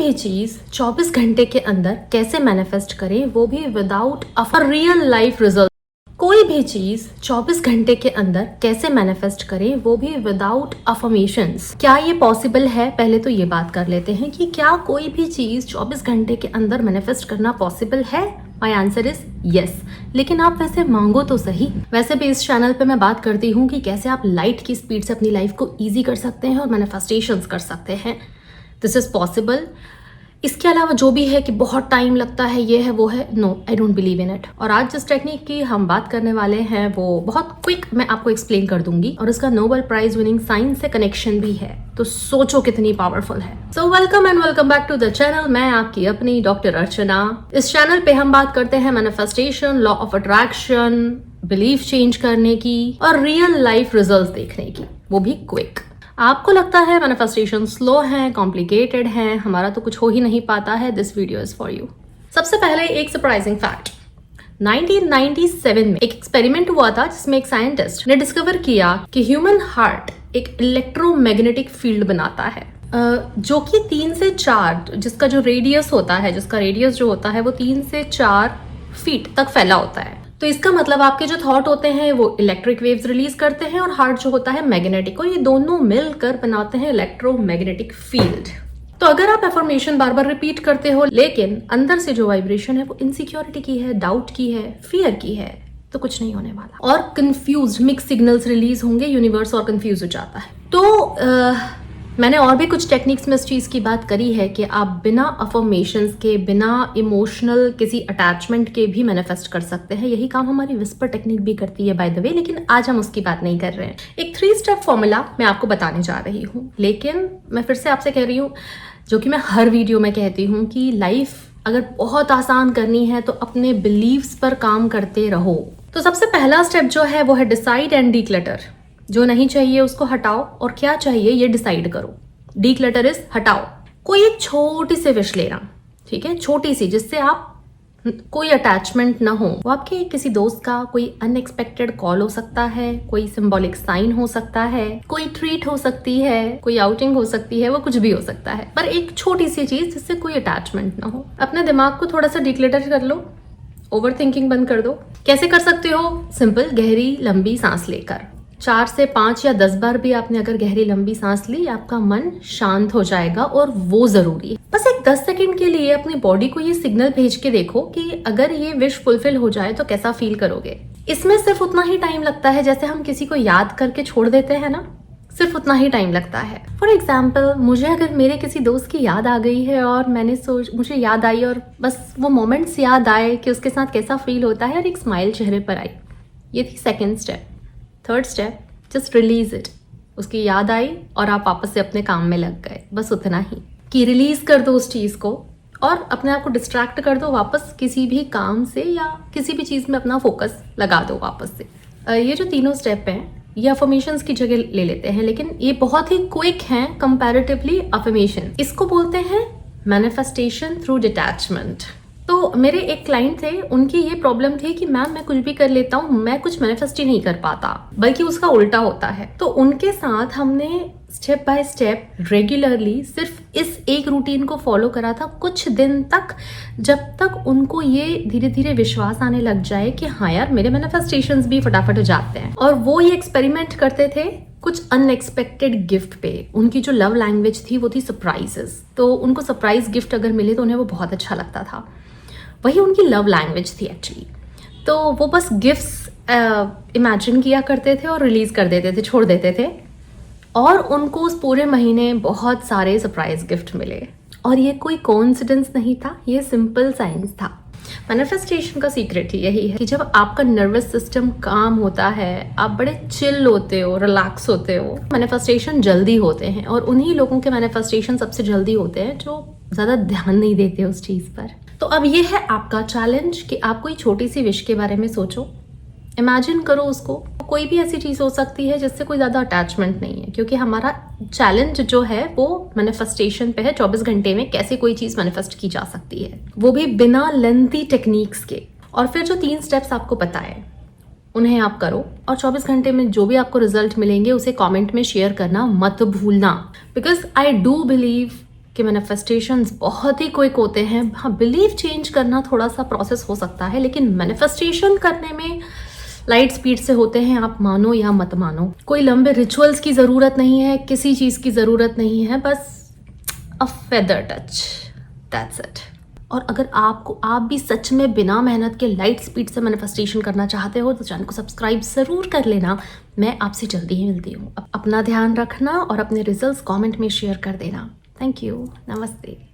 भी चीज 24 घंटे के अंदर कैसे मैनिफेस्ट करें, वो भी without a real life result. कोई भी चीज 24 घंटे के अंदर कैसे मैनिफेस्ट करें, वो भी विदाउट अफर्मेशंस। क्या ये पॉसिबल है? पहले तो ये बात कर लेते हैं कि क्या कोई भी चीज 24 घंटे के अंदर मैनिफेस्ट करना पॉसिबल है। माई आंसर इज यस, लेकिन आप वैसे मांगो तो सही। वैसे भी इस चैनल पे मैं बात करती हूँ कि कैसे आप लाइट की स्पीड से अपनी लाइफ को ईजी कर सकते हैं और मैनिफेस्टेशंस कर सकते हैं। This is possible. इसके अलावा जो भी है कि बहुत टाइम लगता है, ये है वो है, no, I don't believe in it. और आज जिस टेक्निक की हम बात करने वाले हैं वो बहुत क्विक मैं आपको एक्सप्लेन कर दूंगी और इसका नोबेल प्राइज विनिंग साइंस से कनेक्शन भी है, तो सोचो कितनी पावरफुल है। So welcome and welcome back to the channel. मैं आपकी अपनी डॉक्टर अर्चना। इस चैनल पे हम बात करते हैं manifestation, law of attraction, belief change करने की और रियल लाइफ रिजल्ट देखने की, वो भी क्विक। आपको लगता है मैनिफेस्टेशन स्लो है, कॉम्प्लिकेटेड है, हमारा तो कुछ हो ही नहीं पाता है, this video is for you. सबसे पहले एक सरप्राइजिंग फैक्ट। 1997 में एक एक्सपेरिमेंट हुआ था जिसमें एक साइंटिस्ट ने डिस्कवर किया कि ह्यूमन हार्ट एक इलेक्ट्रोमैग्नेटिक फील्ड बनाता है जो कि 3 से 4, जिसका जो रेडियस होता है, जिसका रेडियस जो होता है वो 3 से 4 फीट तक फैला होता है। तो इसका मतलब आपके जो थॉट होते हैं वो इलेक्ट्रिक वेव्स रिलीज करते हैं और हार्ट जो होता है मैग्नेटिक, और ये दोनों मिलकर बनाते हैं इलेक्ट्रोमैग्नेटिक फील्ड। तो अगर आप अफर्मेशन बार बार रिपीट करते हो लेकिन अंदर से जो वाइब्रेशन है वो इनसिक्योरिटी की है, डाउट की है, फियर की है, तो कुछ नहीं होने वाला और कंफ्यूज मिक्स सिग्नल्स रिलीज होंगे, यूनिवर्स और कंफ्यूज हो जाता है। तो मैंने और भी कुछ टेक्निक्स में इस चीज की बात करी है कि आप बिना अफर्मेशंस के, बिना इमोशनल किसी अटैचमेंट के भी मैनिफेस्ट कर सकते हैं। यही काम हमारी विस्पर टेक्निक भी करती है बाय द वे, लेकिन आज हम उसकी बात नहीं कर रहे हैं। एक 3 स्टेप फॉर्मूला मैं आपको बताने जा रही हूँ, लेकिन मैं फिर से आपसे कह रही हूँ, जो कि मैं हर वीडियो में कहती हूँ कि लाइफ अगर बहुत आसान करनी है तो अपने बिलीव्स पर काम करते रहो। तो सबसे पहला स्टेप जो है वो है डिसाइड एंड डीक्लटर। जो नहीं चाहिए उसको हटाओ और क्या चाहिए ये डिसाइड करो। डीक्लटर इज हटाओ। कोई एक छोटी सी विश लेना, ठीक है, छोटी सी, जिससे आप कोई अटैचमेंट ना हो। वो आपके किसी दोस्त का कोई अनएक्सपेक्टेड कॉल हो सकता है, कोई सिंबॉलिक साइन हो सकता है, कोई ट्रीट हो सकती है, कोई आउटिंग हो सकती है, वो कुछ भी हो सकता है, पर एक छोटी सी चीज जिससे कोई अटैचमेंट ना हो। अपने दिमाग को थोड़ा सा डिक्लटर कर लो, ओवर थिंकिंग बंद कर दो। कैसे कर सकते हो? सिंपल, गहरी लंबी सांस लेकर 4 से 5 या 10 बार भी आपने अगर गहरी लंबी सांस ली, आपका मन शांत हो जाएगा और वो जरूरी है। बस एक 10 सेकंड के लिए अपनी बॉडी को ये सिग्नल भेज के देखो कि अगर ये विश फुलफिल हो जाए तो कैसा फील करोगे। इसमें सिर्फ उतना ही टाइम लगता है जैसे हम किसी को याद करके छोड़ देते हैं ना, सिर्फ उतना ही टाइम लगता है। फॉर एग्जाम्पल, मुझे अगर मेरे किसी दोस्त की याद आ गई है और मुझे याद आई और बस वो मोमेंट्स याद आए कि उसके साथ कैसा फील होता है और एक स्माइल चेहरे पर आई, ये थी second step. Third step, just release it. उसकी याद आई और आप वापस से अपने काम में लग गए, बस उतना ही कि रिलीज कर दो उस चीज को और अपने आप को डिस्ट्रैक्ट कर दो वापस किसी भी काम से या किसी भी चीज में अपना फोकस लगा दो वापस से। ये जो तीनों स्टेप हैं ये अफर्मेशंस की जगह ले लेते हैं, लेकिन ये बहुत ही क्विक हैं कंपैरेटिवली अफर्मेशन। इसको बोलते हैं मैनिफेस्टेशन थ्रू डिटैचमेंट। तो मेरे एक क्लाइंट थे, उनकी ये प्रॉब्लम थी कि मैम मैं कुछ भी कर लेता हूँ, मैं कुछ मैनिफेस्ट ही नहीं कर पाता, बल्कि उसका उल्टा होता है। तो उनके साथ हमने स्टेप बाय स्टेप रेगुलरली सिर्फ इस एक रूटीन को फॉलो करा था कुछ दिन तक, जब तक उनको ये धीरे धीरे विश्वास आने लग जाए कि हाँ यार, मेरे मैनिफेस्टेशंस भी फटाफट हो जाते हैं। और वो ये एक्सपेरिमेंट करते थे कुछ अनएक्सपेक्टेड गिफ्ट पे। उनकी जो लव लैंग्वेज थी वो थी सरप्राइजेस, तो उनको सरप्राइज गिफ्ट अगर मिले तो उन्हें वो बहुत अच्छा लगता था। वही उनकी लव लैंग्वेज थी एक्चुअली। तो वो बस गिफ्ट्स इमेजिन किया करते थे और रिलीज कर देते थे, छोड़ देते थे, और उनको उस पूरे महीने बहुत सारे सरप्राइज गिफ्ट मिले। और ये कोई कोइंसिडेंस नहीं था, ये सिंपल साइंस था। मैनिफेस्टेशन का सीक्रेट ही यही है कि जब आपका नर्वस सिस्टम काम होता है, आप बड़े चिल होते हो, रिलैक्स होते हो, मैनिफेस्टेशन जल्दी होते हैं। और उन्हीं लोगों के मैनिफेस्टेशन सबसे जल्दी होते हैं जो ज़्यादा ध्यान नहीं देते उस चीज़ पर। तो अब ये है आपका चैलेंज कि आप कोई छोटी सी विश के बारे में सोचो, इमेजिन करो उसको। कोई भी ऐसी चीज़ हो सकती है जिससे कोई ज़्यादा अटैचमेंट नहीं है, क्योंकि हमारा चैलेंज जो है वो मैनिफेस्टेशन पे है। 24 घंटे में कैसे कोई चीज़ मैनिफेस्ट की जा सकती है, वो भी बिना लेंथी टेक्निक्स के। और फिर जो 3 स्टेप्स आपको बताए उन्हें आप करो, और 24 घंटे में जो भी आपको रिजल्ट मिलेंगे उसे कमेंट में शेयर करना मत भूलना। बिकॉज आई डू बिलीव कि मैनिफेस्टेशंस बहुत ही क्विक होते हैं। हाँ, बिलीव चेंज करना थोड़ा सा प्रोसेस हो सकता है, लेकिन मैनिफेस्टेशन करने में लाइट स्पीड से होते हैं, आप मानो या मत मानो। कोई लंबे रिचुअल्स की ज़रूरत नहीं है, किसी चीज़ की ज़रूरत नहीं है, बस a feather touch, that's it. और अगर आप भी सच में बिना मेहनत के लाइट स्पीड से मैनिफेस्टेशन करना चाहते हो तो चैनल को सब्सक्राइब ज़रूर कर लेना। मैं आपसे जल्दी ही मिलती हूँ। अपना ध्यान रखना और अपने रिजल्ट्स कमेंट में शेयर कर देना। थैंक यू, नमस्ते।